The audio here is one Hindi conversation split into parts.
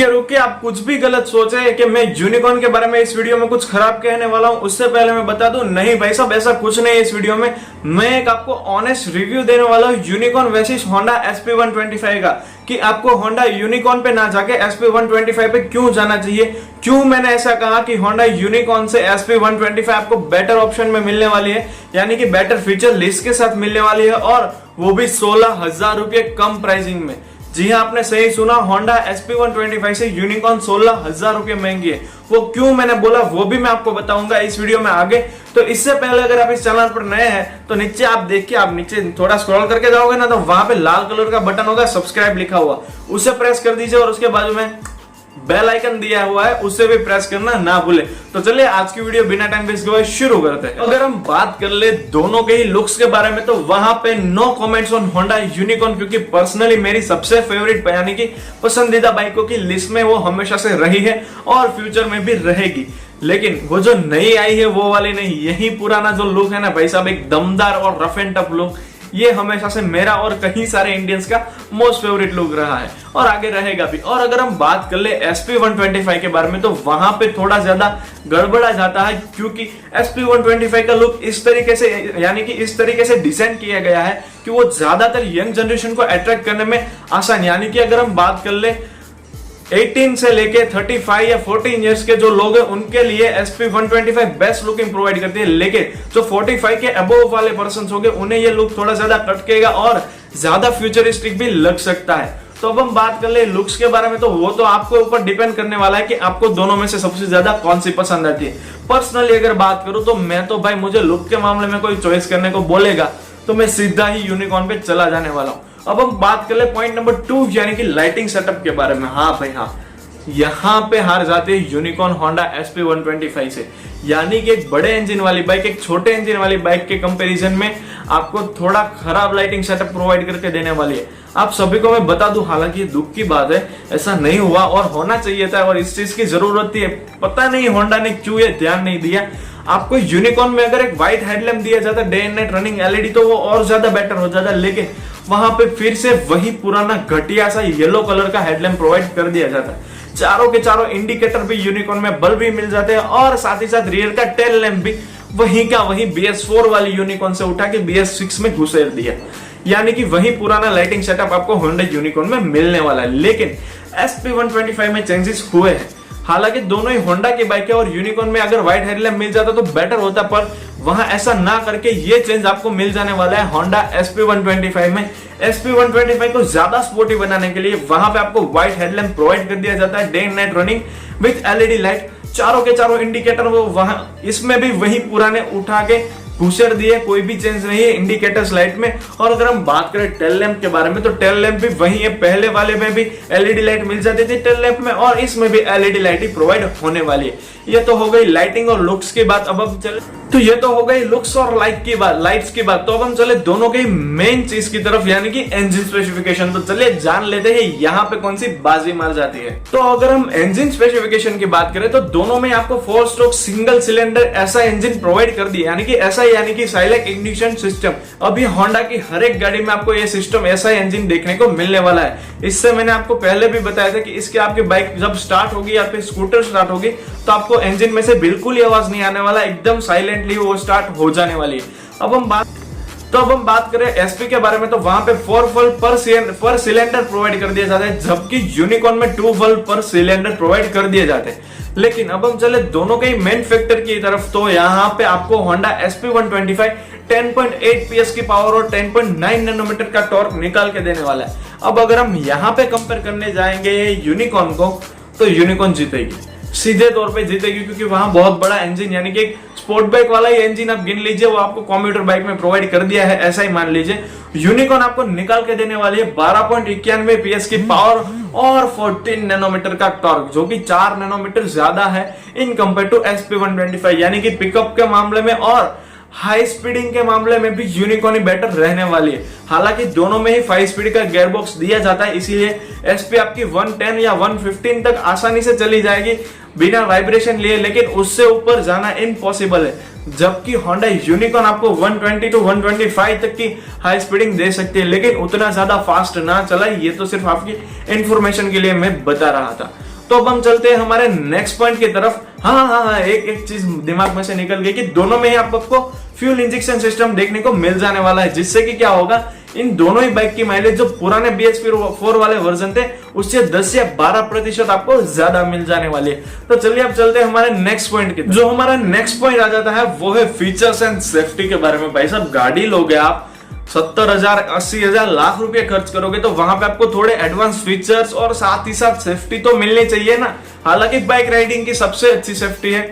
रुके आप कुछ भी गलत सोचे कि मैं यूनिकॉर्न के बारे में इस वीडियो में कुछ खराब कहने वाला हूं। उससे पहले मैं बता दूं, नहीं भाई साहब, ऐसा कुछ नहीं है। इस वीडियो में मैं एक आपको ऑनेस्ट रिव्यू देने वाला हूं यूनिकॉर्न वर्सेस होंडा SP125 का, कि आपको होंडा यूनिकॉर्न पे ना जाके SP125 पे क्यों जाना चाहिए। क्यों मैंने ऐसा कहा कि होंडा यूनिकॉर्न से SP125 आपको बेटर ऑप्शन में मिलने वाली है, यानी कि बेटर फीचर लिस्ट के साथ मिलने वाली है, और वो भी 16,000 रुपये कम प्राइसिंग में। जी हाँ, आपने सही सुना, होंडा SP125 से यूनिकॉर्न 16,000 रुपये महंगी है। वो क्यों मैंने बोला वो भी मैं आपको बताऊंगा इस वीडियो में आगे। तो इससे पहले अगर आप इस चैनल पर नए हैं तो नीचे आप देखिए, आप नीचे थोड़ा स्क्रॉल करके जाओगे ना तो वहां पे लाल कलर का बटन होगा सब्सक्राइब लिखा हुआ, उसे प्रेस कर दीजिए और उसके बाजू में बेल आइकन दिया हुआ है उसे भी प्रेस करना ना भूले। तो चलिए आज की वीडियो बिना टाइम वेस्ट किए शुरू करते हैं। अगर हम बात कर ले दोनों के ही लुक्स के बारे में तो वहां पे no comments on Honda Unicorn, क्योंकि पर्सनली मेरी सबसे फेवरेट यानी कि पसंदीदा बाइकों की लिस्ट में वो हमेशा से रही है और फ्यूचर में भी रहेगी। लेकिन वो जो नई आई है वो वाली नहीं, यही पुराना जो लुक है ना भाई साहब, एक दमदार और रफ एंड टफ लुक, ये हमेशा से मेरा और कई सारे इंडियंस का मोस्ट फेवरेट लुक रहा है और आगे रहेगा भी। और अगर हम बात कर ले SP125 के बारे में तो वहां पे थोड़ा ज्यादा गड़बड़ा जाता है, क्योंकि SP125 का लुक इस तरीके से यानी कि इस तरीके से डिजाइन किया गया है कि वो ज्यादातर यंग जनरेशन को अट्रैक्ट करने में आसान, यानी कि अगर हम बात कर ले 18 से लेके 35 या 14 इयर्स के जो लोग हैं उनके लिए SP125 बेस्ट लुकिंग प्रोवाइड करती है। लेकिन जो 45 के अबोव वाले पर्सन होंगे उन्हें ये लुक थोड़ा ज्यादा कटकेगा और ज्यादा फ्यूचरिस्टिक भी लग सकता है। तो अब हम बात कर ले लुक्स के बारे में तो वो तो आपके ऊपर डिपेंड करने वाला है कि आपको दोनों में से सबसे ज्यादा कौन सी पसंद आती है। पर्सनली अगर बात करूं तो मैं तो भाई, मुझे लुक के मामले में कोई चॉइस करने को बोलेगा तो मैं सीधा ही यूनिकॉर्न पे चला जाने वाला हूं। अब हम बात कर ले पॉइंट नंबर 2 यानी कि लाइटिंग सेटअप के बारे में। हाँ भाई हाँ, यहां पे हार जाते हैं यूनिकॉर्न होंडा SP125 से, यानी कि एक बड़े इंजन वाली बाइक एक छोटे इंजन वाली बाइक के कंपैरिजन में आपको थोड़ा खराब लाइटिंग सेटअप प्रोवाइड करके देने वाली है। आप सभी को मैं बता दूं, हालांकि दुख की बात है ऐसा नहीं हुआ और होना चाहिए था और इस चीज की जरूरत थी। पता नहीं होंडा ने क्यों ये ध्यान नहीं दिया। आपको यूनिकॉर्न में अगर एक व्हाइट हेडलैम्प दिया जाता day and night running LED तो वो और ज्यादा बेटर हो जाता, लेकिन वहां पे फिर से वही पुराना घटिया सा येलो कलर का हेडलैम्प प्रोवाइड कर दिया जाता है। चारों के चारों इंडिकेटर भी यूनिकॉर्न में बल्ब भी मिल जाते हैं और साथ ही साथ रियर का टेल लैंप भी वही का वही BS4 वाली यूनिकॉर्न से उठा के BS6 में घुसेर दिया, यानी कि वही पुराना लाइटिंग सेटअप आपको होंडा यूनिकॉर्न में मिलने वाला है। लेकिन SP125 में चेंजेस हुए हैं। हालांकि दोनों ही होंडा की बाइक है और यूनिकॉर्न में अगर व्हाइट हेडलैम्प मिल जाता तो बेटर होता, पर वहां ऐसा ना करके ये चेंज आपको मिल जाने वाला है होंडा SP125 में। SP125 को ज्यादा स्पोर्टी बनाने के लिए वहां पे आपको व्हाइट हेडलैम्प प्रोवाइड कर दिया जाता है day and night running with LED light. चारों के चारों इंडिकेटर वो वहां इसमें भी वही पुराने उठा के घुसेर दिए, कोई भी चेंज नहीं है इंडिकेटर्स लाइट में। और अगर हम बात करें टेल लैंप के बारे में तो टेल लैंप भी वही है, पहले वाले में भी LED लाइट मिल जाती थी टेल लैंप में और इसमें भी LED लाइट ही प्रोवाइड होने वाली है। ये तो हो गई लाइटिंग और लुक्स की बात। अब हम चले तो ये तो हो गई लुक्स और लाइट्स की बात। तो अब हम चले दोनों के मेन चीज की तरफ यानी कि इंजन स्पेसिफिकेशन। तो चलिए जान लेते हैं यहाँ पे कौन सी बाजी मार जाती है। तो अगर हम इंजन स्पेसिफिकेशन की बात करें तो दोनों में आपको 4 स्ट्रोक सिंगल सिलेंडर ऐसा इंजन प्रोवाइड कर दिया, यानी कि ऐसा यानी कि साइलेंट इग्निशन सिस्टम। अभी होंडा की हर एक गाड़ी में आपको ये सिस्टम ऐसा इंजन देखने को मिलने वाला है। इससे मैंने आपको पहले भी बताया था कि इसके आपकी बाइक जब स्टार्ट होगी या फिर स्कूटर स्टार्ट होगी तो आपको इंजन में से बिल्कुल ही आवाज नहीं आने वाला, एकदम साइलेंटली वो स्टार्ट हो जाने वाली है। अब हम बात करें SP के बारे में तो वहां पे 4 वोल्ट पर सिलेंडर प्रोवाइड कर दिए जाते हैं, जबकि यूनिकॉर्न में 2 वोल्ट पर सिलेंडर प्रोवाइड कर दिए जाते हैं। लेकिन अब हम चले दोनों के ही मेन फैक्टर की तरफ। तो यहाँ पे आपको होंडा SP125 10.8 PS की पावर और 10.9 नैनोमीटर का टॉर्क निकाल के देने वाला है। अब अगर हम यहाँ पे कंपेयर करने जाएंगे यूनिकॉर्न को तो यूनिकॉर्न जीतेगी, सीधे तौर पे जीतेगी, क्योंककि वहां बहुत बड़ा इंजन यानी कि एक स्पोर्ट बाइक वाला ही इंजन आप गिन लीजिए वो आपको कम्यूटर बाइक में प्रोवाइड कर दिया है, ऐसा ही मान लीजिए। यूनिकॉर्न आपको निकाल के देने वाली है 12.91 PS की पावर और 14 नैनोमीटर का टॉर्क, जो कि 4 नैनोमीटर ज्यादा है इन कंपेयर टू SP125, यानी कि पिकअप के मामले में और हाई स्पीडिंग के मामले में भी यूनिकॉर्न ही बेटर रहने वाली है। हालांकि दोनों में ही 5 स्पीड का गियरबॉक्स दिया जाता है, इसीलिए SP आपकी 110 या 115 तक आसानी से चली जाएगी बिना वाइब्रेशन लिए, लेकिन उससे ऊपर जाना इम्पॉसिबल है। जबकि होंडा यूनिकॉर्न आपको 120 to 125 तक की हाई स्पीडिंग दे सकती है, लेकिन उतना ज्यादा फास्ट ना चला। ये तो सिर्फ आपकी इंफॉर्मेशन के लिए मैं बता रहा था। तो अब हम चलते हैं हमारे नेक्स्ट पॉइंट की तरफ। हाँ, एक चीज दिमाग में से निकल गई कि दोनों में ही आपको फ्यूल इंजेक्शन सिस्टम देखने को मिल जाने वाला है, जिससे कि क्या होगा, इन दोनों ही बाइक की माइलेज जो पुराने BS4 वाले वर्जन थे उससे 10 या 12% आपको ज्यादा मिल जाने वाली है। तो चलिए अब चलते हैं हमारे नेक्स्ट पॉइंट की। जो हमारा नेक्स्ट पॉइंट आ जाता है वो है फीचर्स एंड सेफ्टी के बारे में। भाई साहब, गाड़ी लोगे आप 70,000 80,000 लाख रुपए खर्च करोगे तो वहां पे आपको थोड़े एडवांस फीचर्स और साथ ही साथ सेफ्टी तो मिलनी चाहिए ना। हालांकि बाइक राइडिंग की सबसे अच्छी सेफ्टी है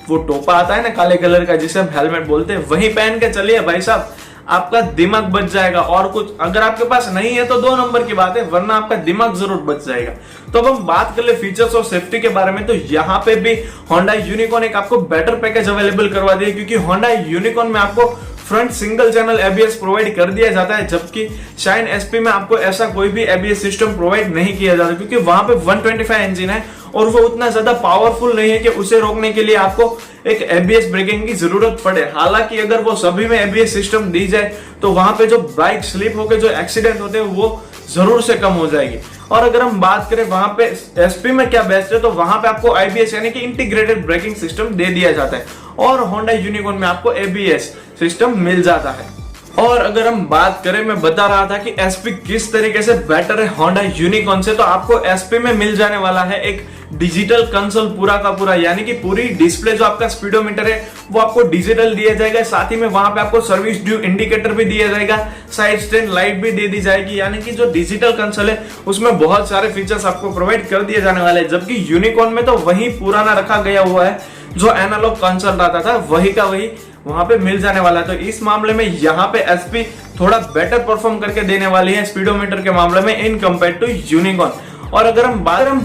वो टोपा आता है ना काले कलर का, जिसे हम हेलमेट बोलते हैं, वही पहन के चलिए भाई साहब, आपका दिमाग बच जाएगा। और कुछ अगर आपके पास नहीं है तो 2 नंबर की बात है, वरना आपका दिमाग जरूर बच जाएगा। तो अब हम बात कर ले फीचर्स और सेफ्टी के बारे में, तो यहाँ पे भी Honda Unicorn एक आपको बेटर पैकेज अवेलेबल करवा दिया, क्योंकि Honda Unicorn में आपको front single channel ABS provide कर दिया जाता है, जबकि शाइन SP में आपको ऐसा कोई भी ABS सिस्टम प्रोवाइड नहीं किया जाता, क्योंकि वहां पे 125 इंजन है और वो उतना ज्यादा पावरफुल नहीं है कि उसे रोकने के लिए आपको एक ABS ब्रेकिंग की जरूरत पड़े। हालांकि अगर वो सभी में ABS सिस्टम दी जाए तो वहां पे जो बाइक स्लिप होकर जो एक्सीडेंट होते हैं वो जरूर से कम हो जाएगी। और अगर हम बात करें वहां पे SP में क्या बेस्ट है, तो वहां पे आपको IBS यानी कि इंटीग्रेटेड ब्रेकिंग सिस्टम दे दिया जाता है और Honda Unicorn में आपको ABS सिस्टम मिल जाता है। और अगर हम बात करें, मैं बता रहा था कि SP किस तरीके से बेटर है Honda Unicorn से, तो आपको SP में मिल जाने वाला है एक डिजिटल कंसोल पूरा का पूरा, यानी कि पूरी डिस्प्ले जो आपका स्पीडोमीटर है वो आपको डिजिटल दिया जाएगा। साथ ही में वहां पे आपको सर्विस ड्यू इंडिकेटर भी दिया जाएगा, साइड स्टैंड लाइट भी दे दी जाएगी, यानी कि जो डिजिटल कंसोल है उसमें बहुत सारे फीचर्स आपको प्रोवाइड कर दिए जाने वाले हैं। जबकि यूनिकॉर्न में तो वही पुराना रखा गया हुआ है, जो एनालॉग कंसोल आता था वही का वही वहां पे मिल जाने वाला है। तो इस मामले में यहाँ पे SP थोड़ा बेटर परफॉर्म करके देने वाली है स्पीडोमीटर के मामले में इन कंपेयर टू यूनिकॉर्न। और अगर हम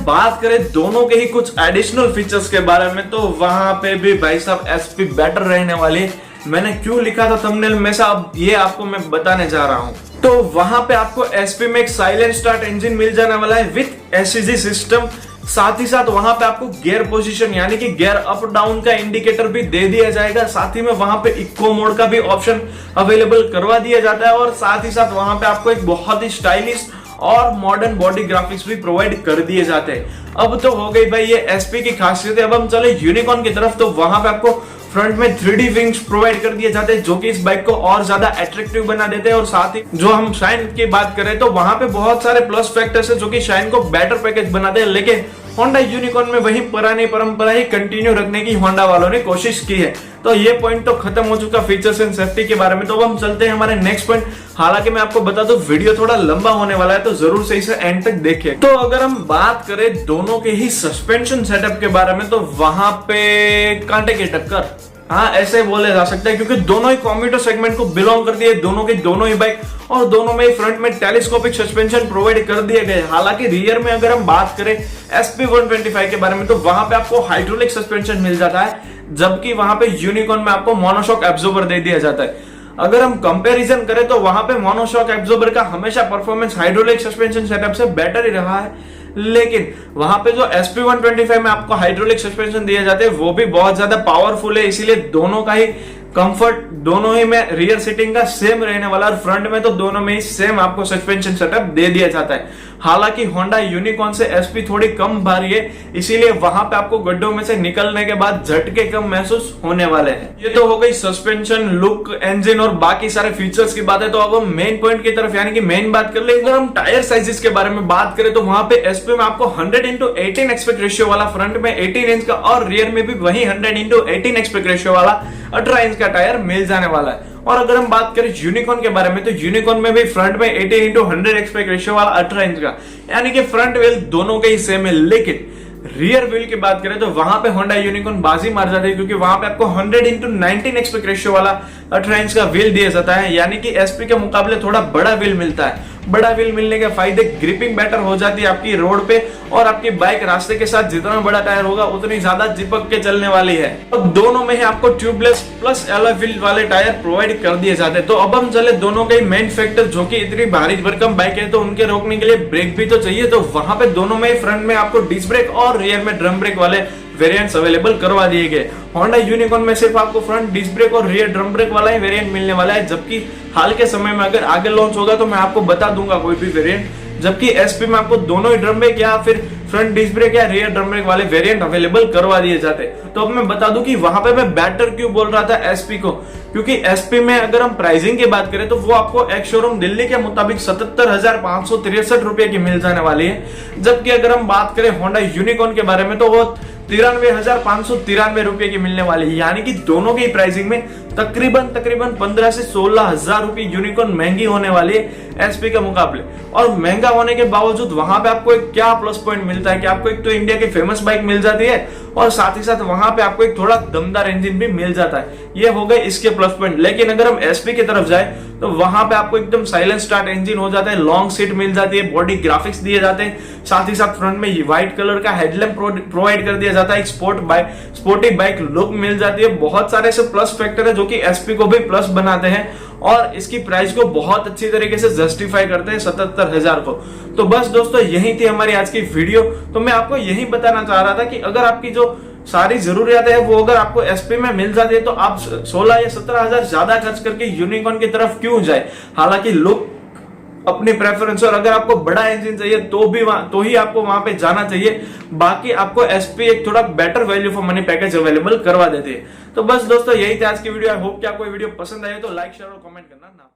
बात करें दोनों के ही कुछ एडिशनल फीचर्स के बारे में, तो वहां पे भी भाई साहब SP बेटर रहने वाली है। मैंने क्यों लिखा था थंबनेल में से, अब ये आपको मैं बताने जा रहा हूं। तो वहां पे आपको SP में एक साइलेंट स्टार्ट इंजन मिल जाने वाला है विथ SCG सिस्टम। साथ ही साथ वहां पे आपको गियर पोजीशन यानी कि गियर अप डाउन का इंडिकेटर भी दे दिया जाएगा। साथ ही में वहां पे इको मोड का भी ऑप्शन अवेलेबल करवा दिया जाता है और साथ ही साथ वहां पे आपको एक बहुत ही स्टाइलिश और मॉडर्न बॉडी ग्राफिक्स भी प्रोवाइड कर दिए जाते हैं। अब तो हो गई भाई ये SP की खासियत। अब हम चले यूनिकॉर्न की तरफ, तो वहां पे आपको फ्रंट में 3D विंग्स प्रोवाइड कर दिए जाते हैं, जो कि इस बाइक को और ज्यादा अट्रैक्टिव बना देते हैं। और साथ ही जो हम शाइन की बात करें तो वहां पे बहुत सारे प्लस फैक्टर्स है जो कि शाइन को बेटर पैकेज बनाते हैं, लेकिन Honda Unicorn में वही पुरानी परंपरा ही कंटिन्यू रखने की Honda वालों ने कोशिश की है। तो ये पॉइंट तो खत्म हो चुका फीचर्स एंड सेफ्टी के बारे में। तो अब हम चलते हैं हमारे नेक्स्ट पॉइंट। हालांकि मैं आपको बता दूं वीडियो थोड़ा लंबा होने वाला है, तो जरूर से इसे एंड तक देखें। तो अगर हम बात करें दोनों के ही सस्पेंशन सेटअप के बारे में, तो वहां पे कांटे की टक्कर, हाँ ऐसे बोले जा सकता है, क्योंकि दोनों ही कम्यूटर सेगमेंट को बिलोंग करती है, दोनों ही बाइक, और दोनों में ही फ्रंट में टेलीस्कोपिक सस्पेंशन प्रोवाइड कर दिए गए। हालांकि रियर में अगर हम बात करें SP 125 के बारे में, तो वहां पे आपको हाइड्रोलिक सस्पेंशन मिल जाता है, जबकि वहां पे यूनिकॉर्न में आपको मोनोशॉक एब्जॉर्बर दे दिया जाता है। अगर हम कंपैरिजन करें तो वहां पे मोनोशॉक एब्जॉर्बर का हमेशा परफॉर्मेंस हाइड्रोलिक सस्पेंशन सेटअप से बेटर ही रहा है, लेकिन वहां पे जो SP 125 में आपको हाइड्रोलिक सस्पेंशन दिए जाते हैं वो भी बहुत ज्यादा पावरफुल है। इसीलिए दोनों का ही कंफर्ट, दोनों ही में रियर सीटिंग का सेम रहने वाला, और फ्रंट में तो दोनों में ही सेम आपको सस्पेंशन सेटअप दे दिया जाता है। हालांकि Honda Unicorn से SP थोड़ी कम भारी है, इसीलिए वहां पे आपको गड्ढों में से निकलने के बाद झटके कम महसूस होने वाले हैं। ये तो हो गई सस्पेंशन, लुक, इंजन और बाकी सारे फीचर्स की बात है। तो अब हम मेन पॉइंट की तरफ यानी कि मेन बात कर ले। अगर हम टायर साइजेस के बारे में बात करें तो वहां पे SP में आपको 100:18 एस्पेक्ट रेशियो वाला फ्रंट में 18 इंच का, और रियर में भी वही 100:18 एस्पेक्ट रेशियो वाला 18 इंच का टायर मिल जाने वाला है। और अगर हम बात करें यूनिकॉर्न के बारे में, तो यूनिकॉर्न में भी फ्रंट में 18:100 एस्पेक्ट रेशियो वाला 18 इंच का, यानी कि फ्रंट व्हील दोनों के ही सेम है। लेकिन रियर व्हील की बात करें तो वहां पे Honda Unicorn बाजी मार जाती है, क्योंकि वहां पे आपको 100:19 एस्पेक्ट रेशियो वाला 18 इंच का व्हील दिया जाता है, यानी कि SP के मुकाबले थोड़ा बड़ा व्हील मिलता है। बड़ा व्हील मिलने के फायदे, ग्रिपिंग बेटर हो जाती है आपकी रोड पे, और आपकी बाइक रास्ते के साथ जितना बड़ा टायर होगा उतनी ज्यादा चिपक के चलने वाली है। अब दोनों में ही आपको ट्यूबलेस प्लस एलॉय व्हील वाले टायर प्रोवाइड कर दिए जाते हैं। तो अब हम चले दोनों के मेन फैक्टर, जो कि इतनी भारी भरकम बाइक है तो उनके रोकने के लिए ब्रेक भी तो चाहिए। तो वहां पे दोनों में फ्रंट में आपको डिस्क ब्रेक और रियर में ड्रम ब्रेक वाले वेरिएंट्स अवेलेबल करवा दिए गए। Honda Unicorn में सिर्फ आपको फ्रंट डिस्क ब्रेक और रियर ड्रम ब्रेक वाला ही वेरिएंट मिलने वाला है, जबकि हाल के समय में अगर आगे लॉन्च होगा तो मैं आपको बता दूंगा कोई भी वेरिएंट। जबकि SP में आपको दोनों ही ड्रम ब्रेक या फिर फ्रंट डिस्क ब्रेक या रियर ड्रम ब्रेक वाले वेरिएंट अवेलेबल करवा दिए जाते। तो अब मैं बता दूं कि वहां पे मैं बेटर क्यों बोल रहा था एसपी को, क्योंकि एसपी में अगर हम प्राइसिंग की बात करें तो वो आपको एक शोरूम दिल्ली के मुताबिक 77,563 रुपए की मिल जाने वाली है, जबकि अगर हम बात करें होंडा यूनिकॉर्न के बारे में तो वो 93,593 रुपए की मिलने वाली है। यानी कि दोनों की प्राइसिंग में तकरीबन 15 से 16,000 रुपए यूनिकॉर्न महंगी होने वाली है एसपी के मुकाबले। और महंगा होने के बावजूद वहां पे आपको एक क्या प्लस पॉइंट मिलता है कि आपको एक तो इंडिया की फेमस बाइक मिल जाती है और साथ ही साथ वहां पे आपको एक थोड़ा दमदार इंजन भी मिल जाता है। ये हो गए इसके प्लस पॉइंट। लेकिन अगर हम एसपी की तरफ जाए तो वहां पे आपको एकदम साइलेंट स्टार्ट इंजन हो जाता है, लॉन्ग सीट मिल जाती है, बॉडी ग्राफिक्स दिए जाते हैं, साथ ही साथ फ्रंट में व्हाइट कलर का हेडलैम्प प्रोवाइड कर दिया जाता है, एक स्पोर्टी बाइक लुक मिल जाती है। बहुत सारे ऐसे प्लस फैक्टर है जो कि एसपी को भी प्लस बनाते हैं और इसकी प्राइस को बहुत अच्छी तरीके से जस्टिफाई करते हैं 77,000 को। तो बस दोस्तों यही थी हमारी आज की वीडियो। तो मैं आपको यही बताना चाह रहा था कि अगर आपकी जो सारी जरूरियातें है वो अगर आपको एसपी में मिल जाती है तो आप 16 या 17,000 ज्यादा खर्च करके यूनिकॉर्न की तरफ क्यों जाए। हालांकि लुक अपनी प्रेफरेंस, और अगर आपको बड़ा इंजन चाहिए तो ही आपको वहां पे जाना चाहिए। बाकी आपको एसपी एक थोड़ा better value for money package available करवा देते हैं। तो बस दोस्तों यही थी आज की वीडियो। आई होप कि आपको वीडियो पसंद आई तो लाइक शेयर और कमेंट करना ना